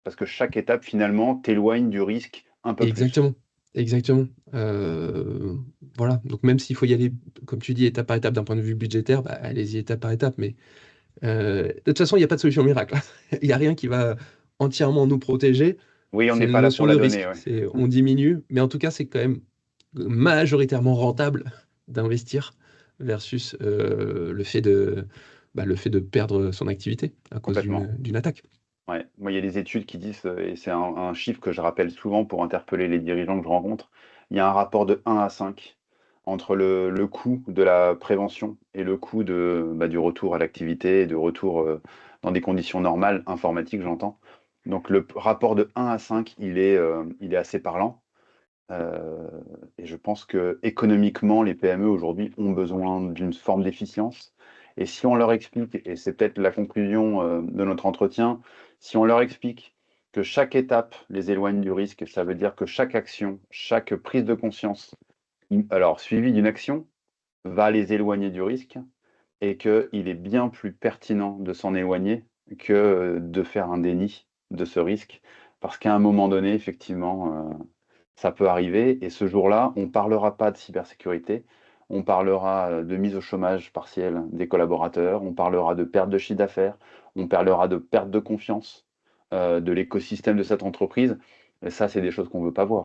Parce que chaque étape, finalement, t'éloigne du risque un peu plus. Exactement, exactement. Voilà, donc même s'il faut y aller, comme tu dis, étape par étape d'un point de vue budgétaire, bah, allez-y étape par étape, mais de toute façon, il y a pas de solution miracle, hein. Il y a rien qui va entièrement nous protéger. Oui, on C'est n'est une pas là pour notion de la donner, risque, ouais. c'est on diminue, mais en tout cas, c'est quand même majoritairement rentable d'investir versus, le fait de perdre son activité à cause Complètement. d'une attaque. Ouais. Moi, il y a des études qui disent, et c'est un chiffre que je rappelle souvent pour interpeller les dirigeants que je rencontre, il y a un rapport de 1 à 5 entre le coût de la prévention et le coût du retour à l'activité, de retour dans des conditions normales, informatiques, j'entends. Donc le rapport de 1 à 5, il est assez parlant. Euh, et je pense que économiquement, les PME aujourd'hui ont besoin d'une forme d'efficience. Et si on leur explique, et c'est peut-être la conclusion de notre entretien, si on leur explique que chaque étape les éloigne du risque, ça veut dire que chaque action, chaque prise de conscience, alors suivie d'une action, va les éloigner du risque et qu'il est bien plus pertinent de s'en éloigner que de faire un déni de ce risque. Parce qu'à un moment donné, effectivement, ça peut arriver. Et ce jour-là, on ne parlera pas de cybersécurité. On parlera de mise au chômage partiel des collaborateurs. On parlera de perte de chiffre d'affaires. On parlera de perte de confiance de l'écosystème de cette entreprise. Et ça, c'est des choses qu'on ne veut pas voir.